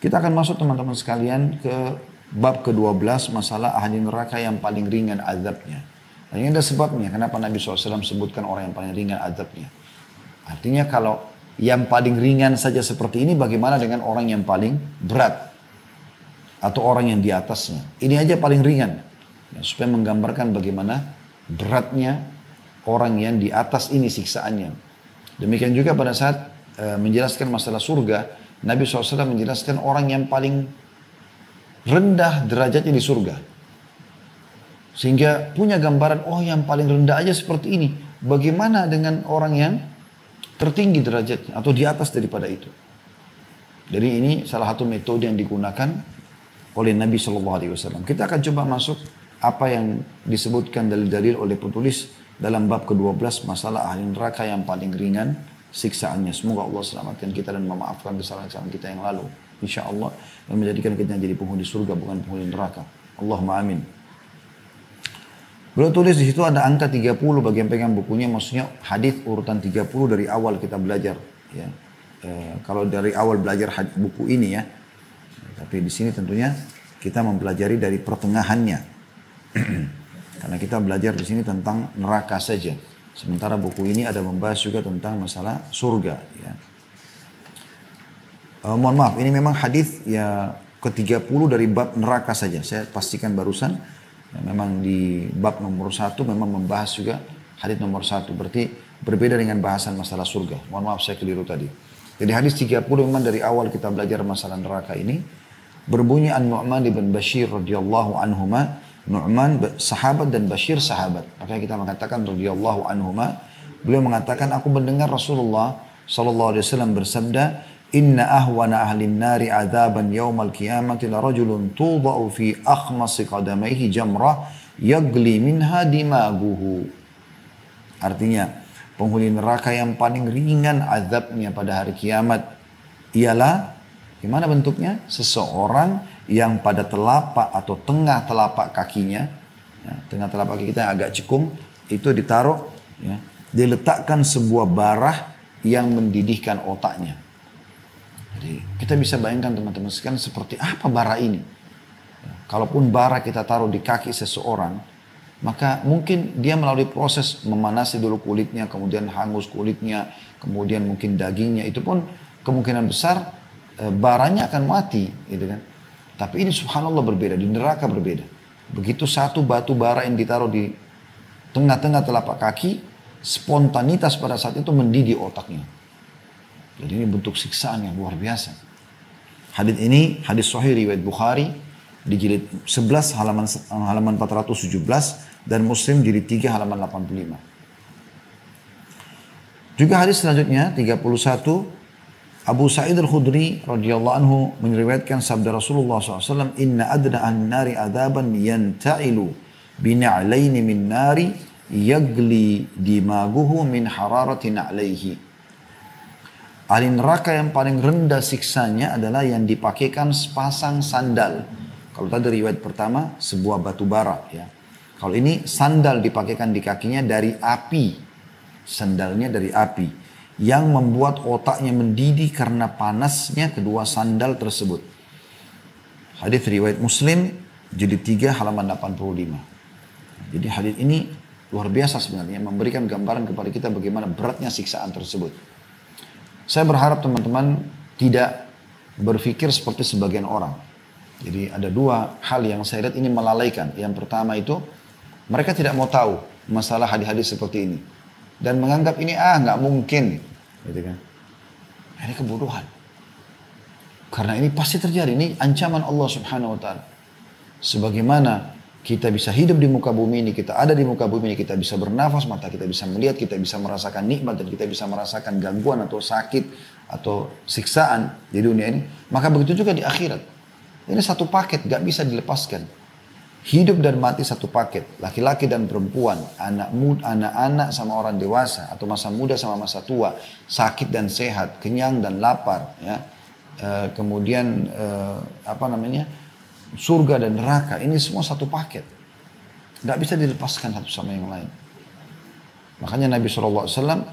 Kita akan masuk teman-teman sekalian ke bab ke-12 masalah ahli neraka yang paling ringan azabnya. Dan ini ada sebabnya kenapa Nabi SAW sebutkan orang yang paling ringan azabnya. Artinya kalau yang paling ringan saja seperti ini, bagaimana dengan orang yang paling berat? Atau orang yang di atasnya. Ini aja paling ringan. Ya, supaya menggambarkan bagaimana beratnya orang yang di atas ini siksaannya. Demikian juga pada saat menjelaskan masalah surga, Nabi SAW menjelaskan orang yang paling rendah derajatnya di surga. Sehingga punya gambaran, oh yang paling rendah aja seperti ini. Bagaimana dengan orang yang tertinggi derajatnya atau di atas daripada itu. Jadi ini salah satu metode yang digunakan oleh Nabi SAW. Kita akan coba masuk apa yang disebutkan dalil-dalil oleh penulis dalam bab ke-12 masalah ahli neraka yang paling ringan siksaannya. Semoga Allah selamatkan kita dan memaafkan kesalahan-kesalahan kita yang lalu. Insya Allah. Dan menjadikan kita jadi penghuni surga bukan penghuni neraka. Allahumma amin. Beliau tulis di situ ada angka 30 bagi yang pegang bukunya, maksudnya hadis urutan 30 dari awal kita belajar. Ya. Kalau dari awal belajar buku ini ya. Tapi di sini tentunya kita mempelajari dari pertengahannya. Karena kita belajar di sini tentang neraka saja. Sementara buku ini ada membahas juga tentang masalah surga. Ya. Mohon maaf, ini memang hadis ya ke-30 dari bab neraka saja. Saya pastikan barusan. Ya, memang di bab nomor 1 memang membahas juga hadis nomor 1. Berarti berbeda dengan bahasan masalah surga. Mohon maaf saya keliru tadi. Jadi hadis 30 memang dari awal kita belajar masalah neraka ini. Berbunyi An-Nu'man ibn Bashir radhiyallahu anhuma. Nu'man sahabat dan Bashir sahabat. Makanya kita mengatakan radhiyallahu anhuma. Beliau mengatakan aku mendengar Rasulullah sallallahu alaihi wasallam bersabda, "Inna ahwana ahlin nari adzaban yaumal qiyamati la rajulun tudau fi akhmasi qadamaihi jamrah yagli minha dimaguhu." Artinya, penghuni neraka yang paling ringan azabnya pada hari kiamat ialah gimana bentuknya? Seseorang yang pada telapak atau tengah telapak kakinya, ya, tengah telapak kaki kita yang agak cekung, itu ditaruh, ya, diletakkan sebuah barah yang mendidihkan otaknya. Jadi kita bisa bayangkan teman-teman sekalian seperti apa bara ini. Ya, kalaupun bara kita taruh di kaki seseorang, maka mungkin dia melalui proses memanasi dulu kulitnya, kemudian hangus kulitnya, kemudian mungkin dagingnya, itu pun kemungkinan besar baranya akan mati, gitu kan. Tapi ini subhanallah berbeda, di neraka berbeda. Begitu satu batu bara yang ditaruh di tengah-tengah telapak kaki, spontanitas pada saat itu mendidih otaknya. Jadi ini bentuk siksaan yang luar biasa. Hadis ini hadis sahih riwayat Bukhari di jilid 11 halaman 417 dan Muslim jilid 3 halaman 85. Juga hadis selanjutnya 31 Abu Sa'id al-Khudri radhiyallahu anhu meriwayatkan sabda Rasulullah SAW, "Inna adna an-nari adaban yanta'ilu bina'laini min nari yagli dimaguhu min hararati na'laihi." Ahli neraka yang paling rendah siksanya adalah yang dipakaikan sepasang sandal. Kalau tadi riwayat pertama sebuah batu bara, ya. Kalau ini sandal dipakaikan di kakinya dari api. Sandalnya dari api. Yang membuat otaknya mendidih karena panasnya kedua sandal tersebut. Hadis riwayat Muslim jilid 3 halaman 85. Jadi hadis ini luar biasa sebenarnya, memberikan gambaran kepada kita bagaimana beratnya siksaan tersebut. Saya berharap teman-teman tidak berpikir seperti sebagian orang. Jadi ada dua hal yang saya lihat ini melalaikan. Yang pertama itu mereka tidak mau tahu masalah hadis-hadis seperti ini dan menganggap ini nggak mungkin. Gitu kan. Ini kebodohan. Karena ini pasti terjadi. Ini ancaman Allah Subhanahu wa taala. Sebagaimana kita bisa hidup di muka bumi ini, kita ada di muka bumi ini, kita bisa bernafas, mata kita bisa melihat, kita bisa merasakan nikmat dan kita bisa merasakan gangguan atau sakit atau siksaan di dunia ini, maka begitu juga di akhirat. Ini satu paket, gak bisa dilepaskan. Hidup dan mati satu paket, laki-laki dan perempuan, anak-anak sama orang dewasa, atau masa muda sama masa tua, sakit dan sehat, kenyang dan lapar, ya. Kemudian surga dan neraka, ini semua satu paket, nggak bisa dilepaskan satu sama yang lain. Makanya Nabi SAW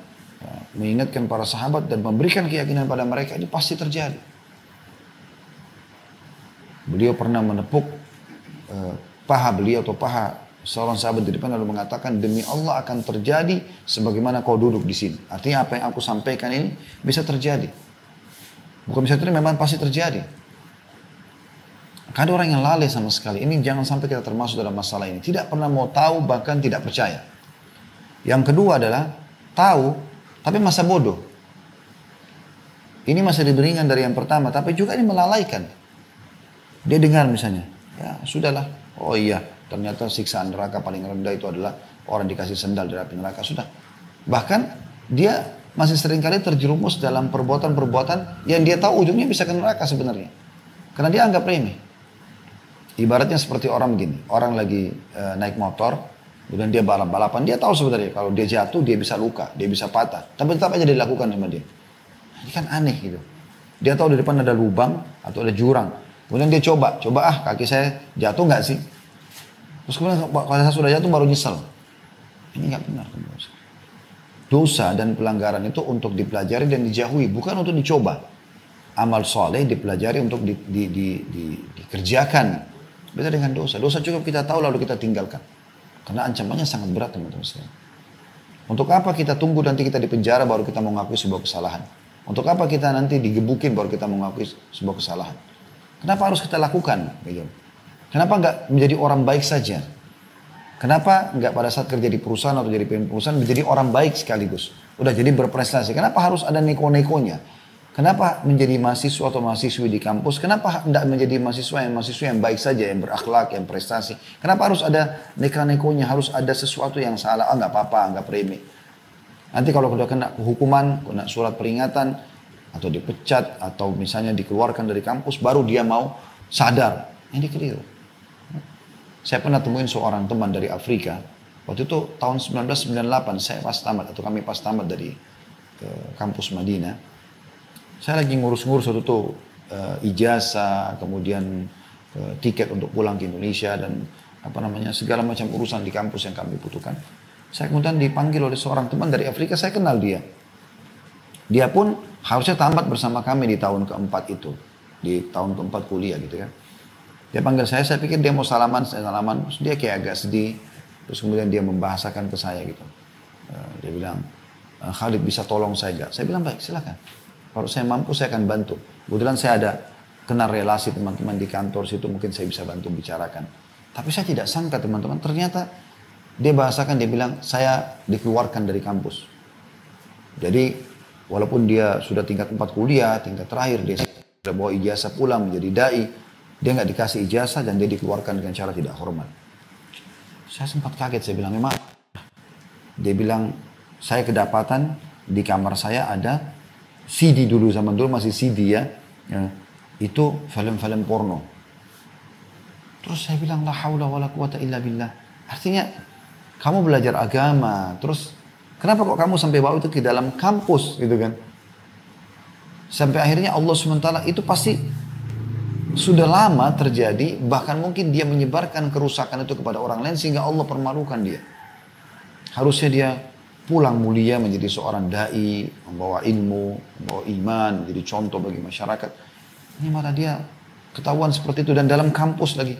mengingatkan para sahabat dan memberikan keyakinan pada mereka ini pasti terjadi. Beliau pernah menepuk paha beliau atau paha seorang sahabat di depan lalu mengatakan, demi Allah akan terjadi sebagaimana kau duduk di sini. Artinya apa yang aku sampaikan ini bisa terjadi. Bukan bisa terjadi, memang pasti terjadi. Ada orang yang lalai sama sekali. Ini jangan sampai kita termasuk dalam masalah ini. Tidak pernah mau tahu, bahkan tidak percaya. Yang kedua adalah tahu, tapi masa bodoh. Ini masih lebih ringan dari yang pertama, tapi juga ini melalaikan. Dia dengar misalnya, ya sudahlah. Oh iya, ternyata siksaan neraka paling rendah itu adalah orang dikasih sendal dari api neraka. Sudah. Bahkan dia masih seringkali terjerumus dalam perbuatan-perbuatan yang dia tahu ujungnya bisa ke neraka sebenarnya. Karena dia anggap remeh. Ibaratnya seperti orang begini, orang lagi naik motor, kemudian dia balap-balapan, dia tahu sebenarnya kalau dia jatuh dia bisa luka, dia bisa patah, tapi tetap aja dilakukan sama dia. Ini kan aneh gitu. Dia tahu di depan ada lubang atau ada jurang, kemudian dia coba kaki saya jatuh nggak sih? Terus kemudian kalau saya sudah jatuh baru nyesel. Ini nggak benar. Dosa dan pelanggaran itu untuk dipelajari dan dijauhi, bukan untuk dicoba. Amal soleh dipelajari untuk dikerjakan. Beda dengan dosa. Dosa cukup kita tahu lalu kita tinggalkan. Karena ancamannya sangat berat teman-teman sekalian. Untuk apa kita tunggu nanti kita dipenjara baru kita mau ngakui sebuah kesalahan? Untuk apa kita nanti digebukin baru kita mau ngakui sebuah kesalahan? Kenapa harus kita lakukan? Kenapa nggak menjadi orang baik saja? Kenapa nggak pada saat kerja di perusahaan atau jadi pemimpin perusahaan menjadi orang baik sekaligus? Udah jadi berprestasi. Kenapa harus ada neko-nekonya? Kenapa menjadi mahasiswa atau mahasiswi di kampus? Kenapa tidak menjadi mahasiswa yang baik saja, yang berakhlak, yang prestasi? Kenapa harus ada neka-nekonya? Harus ada sesuatu yang salah? Nggak apa-apa, nggak remeh. Nanti kalau sudah kena hukuman, kena surat peringatan, atau dipecat, atau misalnya dikeluarkan dari kampus, baru dia mau sadar. Ini keliru. Saya pernah temuin seorang teman dari Afrika. Waktu itu tahun 1998, saya pas tamat, atau kami pas tamat dari kampus Madinah. Saya lagi ngurus-ngurus waktu itu ijazah, kemudian tiket untuk pulang ke Indonesia dan segala macam urusan di kampus yang kami butuhkan. Saya kemudian dipanggil oleh seorang teman dari Afrika, saya kenal dia. Dia pun harusnya tamat bersama kami di tahun keempat itu, di tahun keempat kuliah gitu kan. Dia panggil saya pikir dia mau salaman, saya salaman, terus dia kayak agak sedih, terus kemudian dia membahasakan ke saya gitu. Dia bilang, Khalid bisa tolong saya nggak? Saya bilang baik, silakan. Kalau saya mampu saya akan bantu. Kebetulan saya ada kenal relasi teman-teman di kantor situ, mungkin saya bisa bantu bicarakan. Tapi saya tidak sangka teman-teman, ternyata dia bahasakan, dia bilang saya dikeluarkan dari kampus. Jadi walaupun dia sudah tingkat 4 kuliah, tingkat terakhir, dia sudah bawa ijazah pulang menjadi dai, dia nggak dikasih ijazah dan dia dikeluarkan dengan cara tidak hormat. Saya sempat kaget, saya bilang memang. Dia bilang saya kedapatan di kamar saya ada CD dulu, zaman dulu masih CD ya, itu film-film porno. Terus saya bilang la haula wala quwata illa billah. Artinya kamu belajar agama, terus kenapa kok kamu sampai bawa itu ke dalam kampus gitu kan? Sampai akhirnya Allah SWT itu pasti sudah lama terjadi, bahkan mungkin dia menyebarkan kerusakan itu kepada orang lain sehingga Allah permalukan dia. Harusnya dia pulang mulia menjadi seorang dai, membawa ilmu, membawa iman, menjadi contoh bagi masyarakat. Ini malah dia ketahuan seperti itu dan dalam kampus lagi.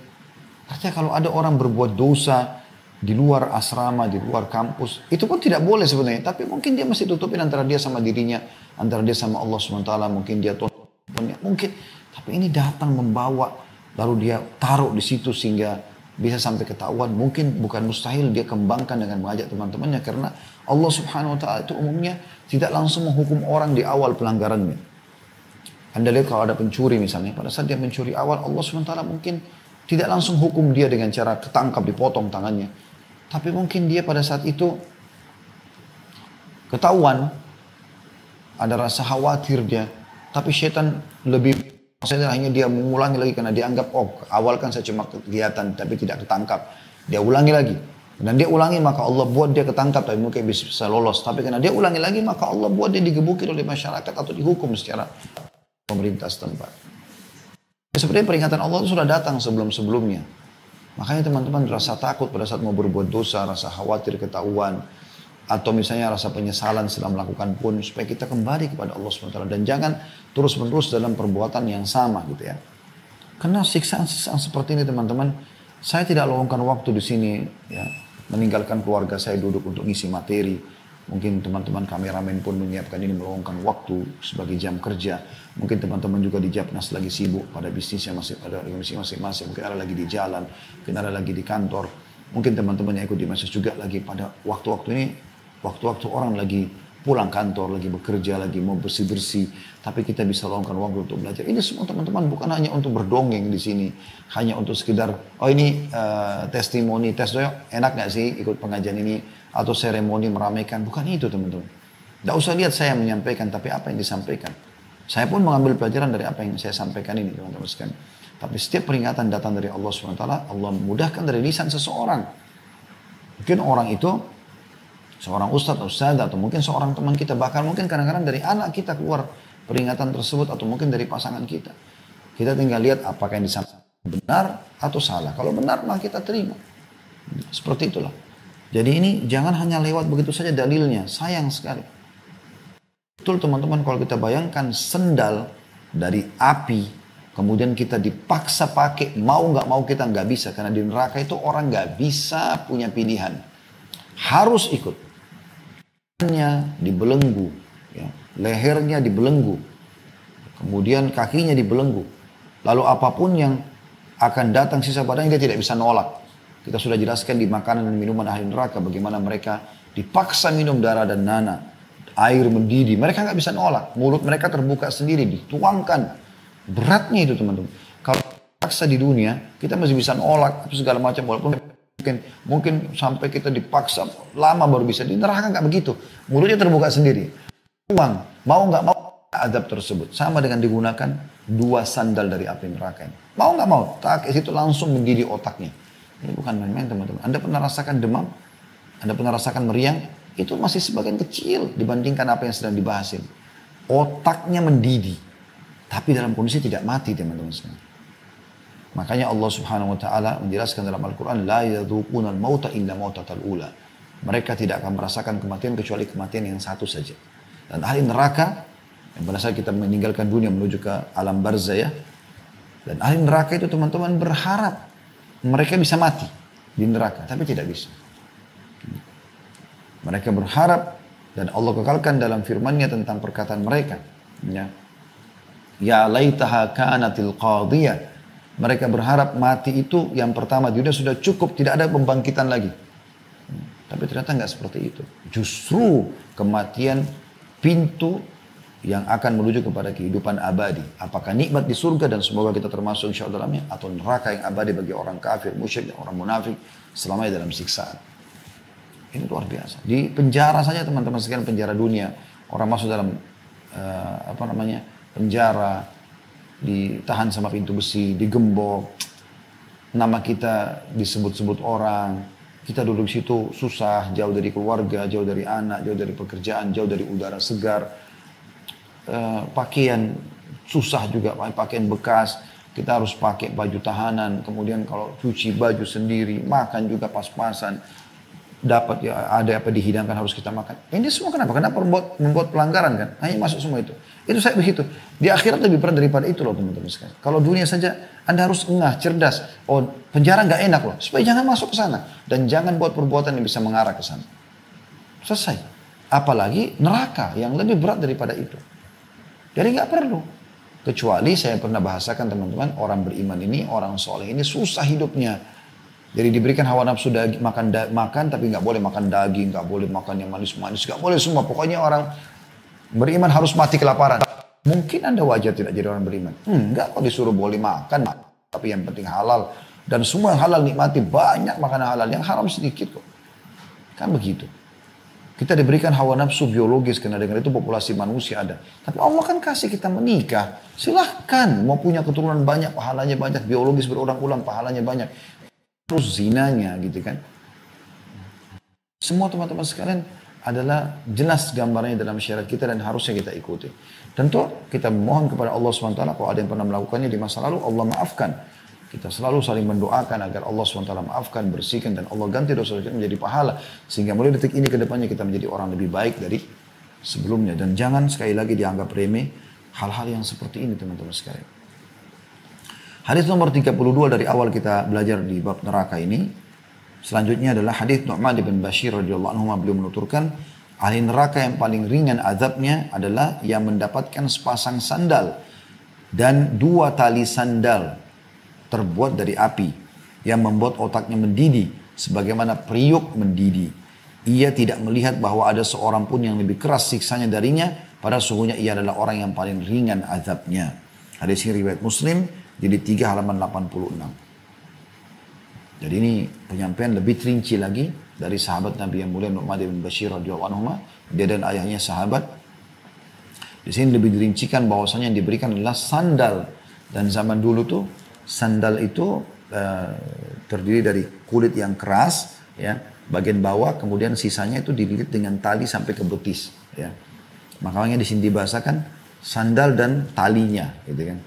Artinya kalau ada orang berbuat dosa di luar asrama, di luar kampus, itu pun tidak boleh sebenarnya. Tapi mungkin dia masih tutupin antara dia sama dirinya, antara dia sama Allah SWT, mungkin dia mungkin. Tapi ini datang membawa, lalu dia taruh di situ sehingga bisa sampai ketahuan. Mungkin bukan mustahil dia kembangkan dengan mengajak teman-temannya, karena Allah Subhanahu Wa Taala itu umumnya tidak langsung menghukum orang di awal pelanggarannya. Anda lihat kalau ada pencuri misalnya, pada saat dia mencuri awal, Allah Subhanahu Wa Taala mungkin tidak langsung hukum dia dengan cara ketangkap, dipotong tangannya. Tapi mungkin dia pada saat itu ketahuan, ada rasa khawatir dia. Tapi setan lebih, maksudnya hanya dia mengulangi lagi karena dia anggap, oh awal kan saya cuma kelihatan tapi tidak ketangkap. Dia ulangi lagi. Dan dia ulangi maka Allah buat dia ketangkap tapi mungkin bisa lolos. Tapi karena dia ulangi lagi maka Allah buat dia digebukin oleh masyarakat atau dihukum secara pemerintah setempat. Sebenarnya peringatan Allah itu sudah datang sebelum-sebelumnya. Makanya teman-teman rasa takut pada saat mau berbuat dosa, rasa khawatir ketahuan, atau misalnya rasa penyesalan setelah melakukan pun, supaya kita kembali kepada Allah SWT. Dan jangan terus-menerus dalam perbuatan yang sama gitu ya. Karena siksaan-siksaan seperti ini teman-teman, saya tidak luangkan waktu di sini, ya, meninggalkan keluarga saya duduk untuk ngisi materi. Mungkin teman-teman kameramen pun menyiapkan ini meluangkan waktu sebagai jam kerja. Mungkin teman-teman juga di Japnas lagi sibuk pada bisnisnya pada bisnis masing-masing. Mungkin ada lagi di jalan, mungkin ada lagi di kantor. Mungkin teman-teman yang ikut di masjid juga lagi pada waktu-waktu ini, waktu-waktu orang lagi pulang kantor, lagi bekerja, lagi mau bersih-bersih, tapi kita bisa luangkan waktu untuk belajar. Ini semua teman-teman bukan hanya untuk berdongeng di sini, hanya untuk sekedar, oh ini testimoni, tes doang, enak gak sih ikut pengajian ini, atau seremoni meramaikan, bukan itu teman-teman. Tidak usah lihat saya menyampaikan, tapi apa yang disampaikan. Saya pun mengambil pelajaran dari apa yang saya sampaikan ini teman-teman sekalian. Tapi setiap peringatan datang dari Allah SWT, Allah mudahkan dari lisan seseorang. Mungkin orang itu seorang ustadz atau ustadzah, atau mungkin seorang teman kita, bahkan mungkin kadang-kadang dari anak kita keluar peringatan tersebut, atau mungkin dari pasangan kita. Kita tinggal lihat apakah yang disampaikan benar atau salah. Kalau benar, maka kita terima. Seperti itulah. Jadi ini jangan hanya lewat begitu saja dalilnya, sayang sekali. Betul teman-teman, kalau kita bayangkan sendal dari api, kemudian kita dipaksa pakai, mau nggak mau kita nggak bisa, karena di neraka itu orang nggak bisa punya pilihan, harus ikut. Dibelenggu, ya, lehernya dibelenggu, kemudian kakinya dibelenggu. Lalu apapun yang akan datang sisa badannya dia tidak bisa nolak. Kita sudah jelaskan di makanan dan minuman ahli neraka bagaimana mereka dipaksa minum darah dan nanah, air mendidih. Mereka nggak bisa nolak, mulut mereka terbuka sendiri, dituangkan. Beratnya itu teman-teman. Kalau paksa di dunia, kita masih bisa nolak segala macam, walaupun mungkin sampai kita dipaksa lama baru bisa. Di neraka nggak begitu, mulutnya terbuka sendiri, uang mau nggak mau adab tersebut sama dengan digunakan dua sandal dari api neraka ini. Mau nggak mau tak itu langsung mendidih otaknya. Ini bukan main-main teman-teman. Anda pernah rasakan demam, Anda pernah rasakan meriang, itu masih sebagian kecil dibandingkan apa yang sedang dibahas ini. Otaknya mendidih, tapi dalam kondisi tidak mati teman-teman sekalian. Makanya Allah Subhanahu wa taala menjelaskan dalam Al-Qur'an, la yadzuqunal mauta illa mautatal ula. Mereka tidak akan merasakan kematian kecuali kematian yang satu saja. Dan ahli neraka, yang pada saat kita meninggalkan dunia menuju ke alam barzah ya. Dan ahli neraka itu teman-teman berharap mereka bisa mati di neraka, tapi tidak bisa. Mereka berharap, dan Allah kekalkan dalam firman-Nya tentang perkataan mereka. Ya laitaha kanatil qadiyah. Mereka berharap mati itu yang pertama di dunia sudah cukup, tidak ada pembangkitan lagi. Tapi ternyata nggak seperti itu. Justru kematian pintu yang akan menuju kepada kehidupan abadi. Apakah nikmat di surga, dan semoga kita termasuk insya Allah dalamnya, atau neraka yang abadi bagi orang kafir, musyrik, orang munafik selamanya dalam siksaan. Ini luar biasa. Di penjara saja teman-teman sekalian, penjara dunia, orang masuk dalam penjara, ditahan sama pintu besi, digembok, nama kita disebut-sebut orang, kita duduk situ susah, jauh dari keluarga, jauh dari anak, jauh dari pekerjaan, jauh dari udara segar, pakaian susah juga, pakaian bekas, kita harus pakai baju tahanan, kemudian kalau cuci baju sendiri, makan juga pas-pasan, dapat ya ada apa dihidangkan harus kita makan. Ini semua kenapa? Kenapa membuat pelanggaran kan? Hanya masuk semua itu. Itu saya begitu. Di akhirat lebih berat daripada itu loh teman-teman sekalian. Kalau dunia saja Anda harus engah, cerdas. Oh penjara nggak enak loh. Supaya jangan masuk ke sana dan jangan buat perbuatan yang bisa mengarah ke sana. Selesai. Apalagi neraka yang lebih berat daripada itu. Jadi nggak perlu. Kecuali saya pernah bahasakan teman-teman, orang beriman ini, orang soleh ini susah hidupnya. Jadi diberikan hawa nafsu makan tapi nggak boleh makan daging, nggak boleh makan yang manis-manis, nggak boleh semua. Pokoknya orang beriman harus mati kelaparan. Mungkin Anda wajar tidak jadi orang beriman. Enggak, kok disuruh boleh makan, tapi yang penting halal. Dan semua yang halal nikmati, banyak makanan halal, yang haram sedikit kok. Kan begitu. Kita diberikan hawa nafsu biologis, karena dengan itu populasi manusia ada. Tapi Allah kan kasih kita menikah. Silahkan, mau punya keturunan banyak, pahalanya banyak, biologis berulang-ulang, pahalanya banyak. Terus zinanya gitu kan. Semua teman-teman sekalian adalah jelas gambarnya dalam syariat kita dan harusnya kita ikuti. Tentu kita mohon kepada Allah SWT kalau ada yang pernah melakukannya di masa lalu, Allah maafkan. Kita selalu saling mendoakan agar Allah SWT maafkan, bersihkan, dan Allah ganti dosa kita menjadi pahala. Sehingga mulai detik ini ke depannya kita menjadi orang lebih baik dari sebelumnya. Dan jangan sekali lagi dianggap remeh hal-hal yang seperti ini teman-teman sekalian. Hadis nomor 32 dari awal kita belajar di bab neraka ini. Selanjutnya adalah hadis Nu'man bin Bashir radhiyallahu anhu, beliau menuturkan, ahli neraka yang paling ringan azabnya adalah yang mendapatkan sepasang sandal dan 2 tali sandal terbuat dari api yang membuat otaknya mendidih sebagaimana periuk mendidih. Ia tidak melihat bahwa ada seorang pun yang lebih keras siksanya darinya, padahal sesungguhnya ia adalah orang yang paling ringan azabnya. Hadis ini riwayat Muslim, jadi 3 halaman 86. Jadi ini penyampaian lebih rinci lagi dari sahabat Nabi yang mulia Nu'man bin Bashir radhiyallahu anhu. Dia dan ayahnya sahabat. Di sini lebih dirincikan bahwasanya yang diberikan adalah sandal. Dan zaman dulu tuh sandal itu terdiri dari kulit yang keras, ya, bagian bawah, kemudian sisanya itu dililit dengan tali sampai ke betis, ya. Makanya di sini dibahasakan sandal dan talinya, gitu kan.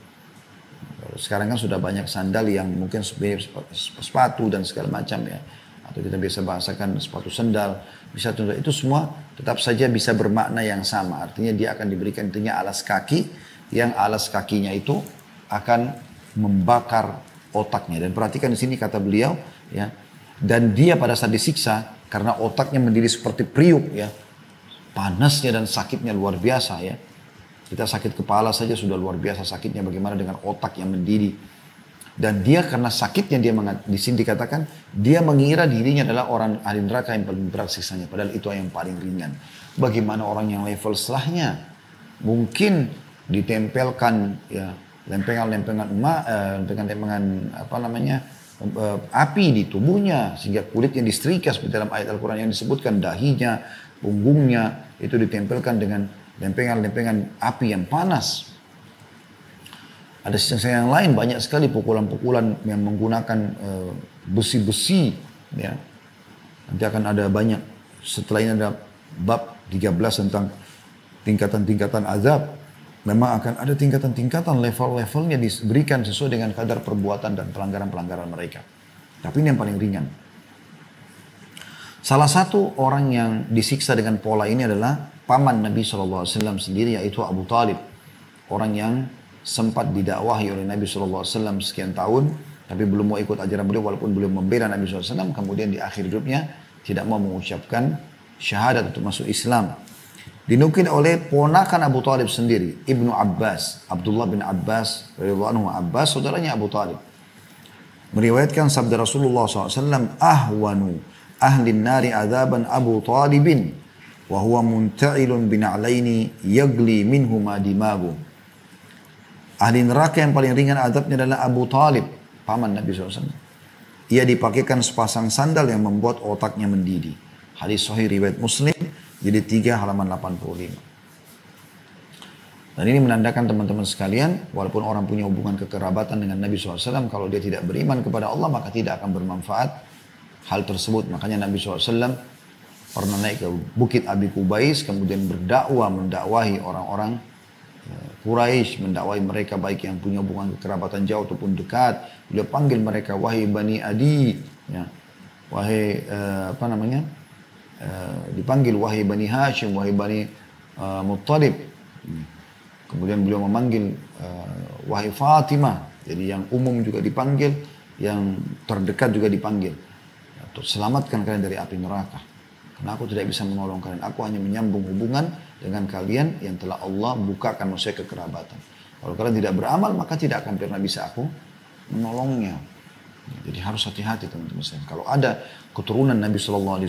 Sekarang kan sudah banyak sandal yang mungkin sepatu dan segala macam, ya. Atau kita biasa bahasakan sepatu sandal. Bisa tunda, itu semua tetap saja bisa bermakna yang sama. Artinya dia akan diberikan intinya alas kaki, yang alas kakinya itu akan membakar otaknya. Dan perhatikan di sini kata beliau, ya. Dan dia pada saat disiksa karena otaknya mendidih seperti periuk, ya. Panasnya dan sakitnya luar biasa, ya. Kita sakit kepala saja sudah luar biasa sakitnya, bagaimana dengan otak yang mendidih. Dan dia karena sakitnya di sini dikatakan dia mengira dirinya adalah orang ahli neraka yang paling berat siksanya, padahal itu yang paling ringan. Bagaimana orang yang level setelahnya mungkin ditempelkan, ya, lempengan-lempengan api di tubuhnya sehingga kulitnya disetrika seperti dalam ayat Al-Quran yang disebutkan, dahinya, punggungnya itu ditempelkan dengan lempengan-lempengan api yang panas. Ada sisi yang lain banyak sekali pukulan-pukulan yang menggunakan besi-besi, ya. Nanti akan ada banyak, setelah ini ada bab 13 tentang tingkatan-tingkatan azab. Memang akan ada tingkatan-tingkatan, level-levelnya diberikan sesuai dengan kadar perbuatan dan pelanggaran-pelanggaran mereka. Tapi ini yang paling ringan. Salah satu orang yang disiksa dengan pola ini adalah paman Nabi SAW sendiri, yaitu Abu Talib. Orang yang sempat didakwahi oleh Nabi SAW sekian tahun, tapi belum mau ikut ajaran beliau walaupun beliau membela Nabi SAW. Kemudian di akhir hidupnya tidak mau mengucapkan syahadat untuk masuk Islam. Dinukil oleh ponakan Abu Talib sendiri, Ibnu Abbas, Abdullah bin Abbas, radhiyallahu anhu, Abbas, saudaranya Abu Talib, meriwayatkan sabda Rasulullah SAW, ahwanu ahli nari adzaban Abu Talibin, wa huwa munta'ilun bina'laini yagli minhuma dimagu. Ahli neraka yang paling ringan azabnya adalah Abu Talib, paman Nabi SAW. Ia dipakaikan sepasang sandal yang membuat otaknya mendidih. Hadis sahih riwayat Muslim, jadi 3 halaman 85. Dan ini menandakan teman-teman sekalian, walaupun orang punya hubungan kekerabatan dengan Nabi SAW, kalau dia tidak beriman kepada Allah, maka tidak akan bermanfaat hal tersebut. Makanya Nabi SAW pernah naik ke Bukit Abi Kubais, kemudian mendakwahi orang-orang Quraisy, mendakwahi mereka baik yang punya hubungan kekerabatan jauh ataupun dekat. Beliau panggil mereka, wahai Bani Adi, ya. Wahai dipanggil wahai Bani Hashim, wahai Bani Muttalib. Kemudian beliau memanggil wahai Fatimah. Jadi yang umum juga dipanggil, yang terdekat juga dipanggil. Untuk selamatkan kalian dari api neraka. Karena aku tidak bisa menolong kalian. Aku hanya menyambung hubungan dengan kalian yang telah Allah bukakan maksudnya kekerabatan. Kalau kalian tidak beramal, maka tidak akan pernah bisa aku menolongnya. Jadi harus hati-hati teman-teman sekalian. Kalau ada keturunan Nabi SAW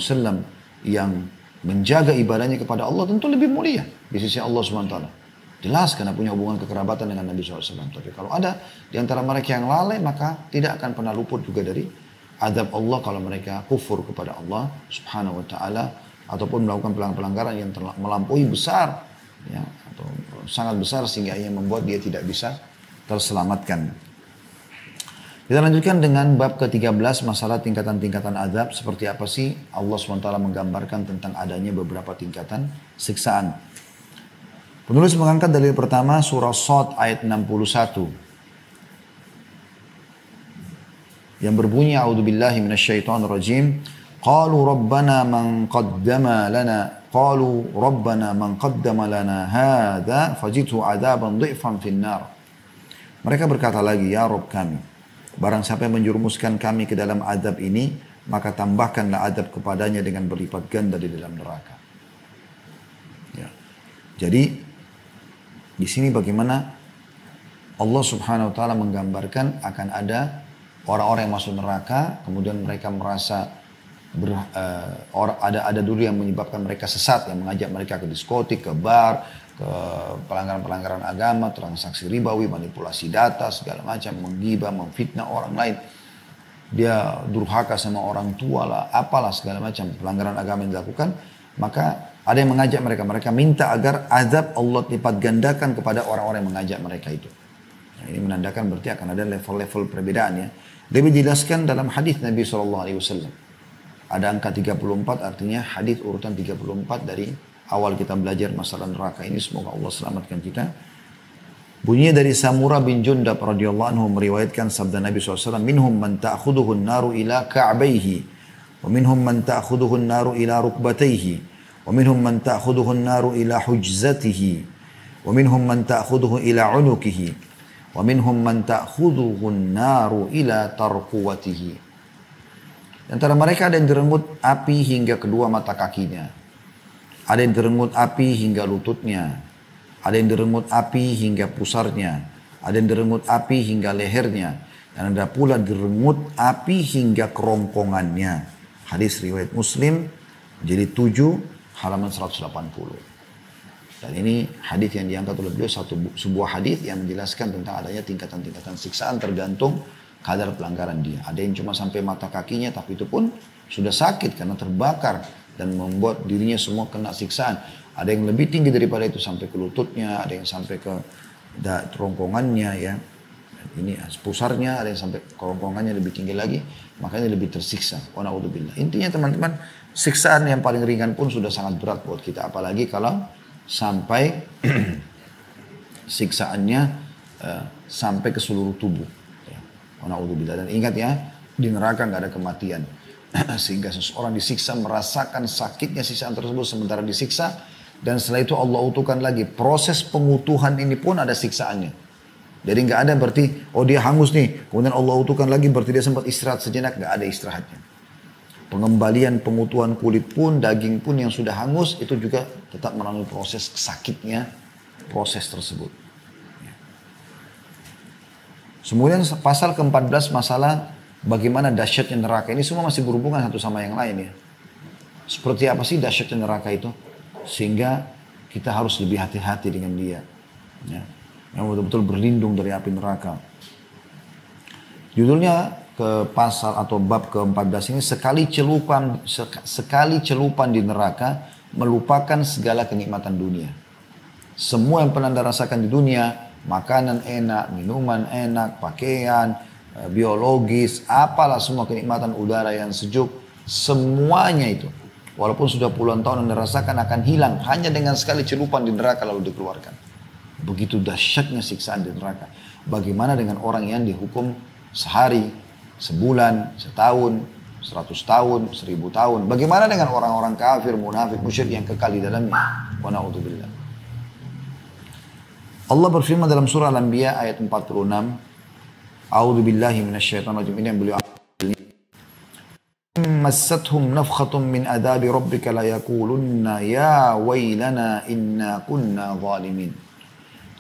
yang menjaga ibadahnya kepada Allah, tentu lebih mulia di sisi Allah SWT. Jelas karena punya hubungan kekerabatan dengan Nabi SAW. Tapi kalau ada di antara mereka yang lalai, maka tidak akan pernah luput juga dari azab Allah kalau mereka kufur kepada Allah Subhanahu wa taala ataupun melakukan pelanggaran yang melampaui besar, ya, atau sangat besar sehingga ia membuat dia tidak bisa terselamatkan. Kita lanjutkan dengan bab ke-13, masalah tingkatan-tingkatan azab. Seperti apa sih Allah SWT menggambarkan tentang adanya beberapa tingkatan siksaan. Penulis mengangkat dalil pertama surah Shad ayat 61. Yang berbunyi, a'udzubillahi minasyaitonirrajim. Qalu rabbana man qaddama lana hadza fajidhu 'adzaban dhifan fin nar. Mereka berkata lagi, ya Rob kami, barang siapa yang menjerumuskan kami ke dalam azab ini, maka tambahkanlah azab kepadanya dengan berlipat ganda di dalam neraka. Ya. Jadi di sini bagaimana Allah Subhanahu wa taala menggambarkan akan ada orang-orang yang masuk neraka, kemudian mereka merasa ada dulu yang menyebabkan mereka sesat, yang mengajak mereka ke diskotik, ke bar, ke pelanggaran-pelanggaran agama, transaksi ribawi, manipulasi data, segala macam, menggibah, memfitnah orang lain. Dia durhaka sama orang tua lah, apalah segala macam pelanggaran agama yang dilakukan. Maka ada yang mengajak mereka minta agar azab Allah lipat gandakan kepada orang-orang yang mengajak mereka itu. Nah, ini menandakan berarti akan ada level-level perbedaan ya. Lebih dijelaskan dalam hadis Nabi SAW. Ada angka 34 artinya hadis urutan 34 dari awal kita belajar masalah neraka ini. Semoga Allah selamatkan kita. Bunyinya dari Samura bin Jundab radhiyallahu anhu meriwayatkan sabda Nabi SAW. Minhum man ta'khuduhu an-naru ila ka'baihi. Wa minhum man ta'khuduhu an-naru ila rukbataihi. Wa minhum man ta'khuduhu an-naru ila hujzatihi. Wa minhum man ta'khuduhu ila unukihi. Wa minhum man ta'khuduhu an-naru ila tarquwatihi. Antara mereka ada yang direnggut api hingga kedua mata kakinya. Ada yang direnggut api hingga lututnya. Ada yang direnggut api hingga pusarnya. Ada yang direnggut api hingga lehernya. Dan ada pula direnggut api hingga kerongkongannya. Hadis riwayat Muslim, jadi 7 halaman 180. Dan ini hadis yang diangkat oleh beliau sebuah hadis yang menjelaskan tentang adanya tingkatan-tingkatan siksaan tergantung kadar pelanggaran dia. Ada yang cuma sampai mata kakinya, tapi itu pun sudah sakit karena terbakar dan membuat dirinya semua kena siksaan. Ada yang lebih tinggi daripada itu sampai ke lututnya, ada yang sampai ke kerongkongannya ya. Ini pusarnya, ada yang sampai kerongkongannya lebih tinggi lagi, makanya lebih tersiksa. Wa na'udzubillah. Intinya teman-teman, siksaan yang paling ringan pun sudah sangat berat buat kita, apalagi kalau sampai siksaannya sampai ke seluruh tubuh. Dan ingat ya, di neraka nggak ada kematian. Sehingga seseorang disiksa merasakan sakitnya siksaan tersebut sementara disiksa. Dan setelah itu Allah utuhkan lagi. Proses pengutuhan ini pun ada siksaannya. Jadi nggak ada berarti, oh dia hangus nih. Kemudian Allah utuhkan lagi berarti dia sempat istirahat sejenak. Nggak ada istirahatnya. Pengembalian pengutuhan kulit pun, daging pun yang sudah hangus. Itu juga tetap melalui proses sakitnya proses tersebut. Kemudian pasal ke-14 masalah bagaimana dahsyatnya neraka. Ini semua masih berhubungan satu sama yang lain ya. Seperti apa sih dahsyatnya neraka itu? Sehingga kita harus lebih hati-hati dengan dia. Ya. Yang betul-betul berlindung dari api neraka. Judulnya ke pasal atau bab ke-14 ini sekali celupan di neraka melupakan segala kenikmatan dunia. Semua yang pernah Anda rasakan di dunia, makanan enak, minuman enak, pakaian, biologis, apalah semua kenikmatan udara yang sejuk, semuanya itu. Walaupun sudah puluhan tahun Anda rasakan akan hilang hanya dengan sekali celupan di neraka lalu dikeluarkan. Begitu dahsyatnya siksaan di neraka. Bagaimana dengan orang yang dihukum sehari, sebulan, setahun, 100 tahun, 1000 tahun. Bagaimana dengan orang-orang kafir, munafik, musyrik yang kekal di dalamnya? Wa na'udzubillah. Allah berfirman dalam surah Al-Anbiya ayat 46. A'udzu billahi minasyaitonir rajim. Ini yang beliau massathum nafkhatun min adabi rabbika la yaqulunna ya wailana inna kunna zalimin.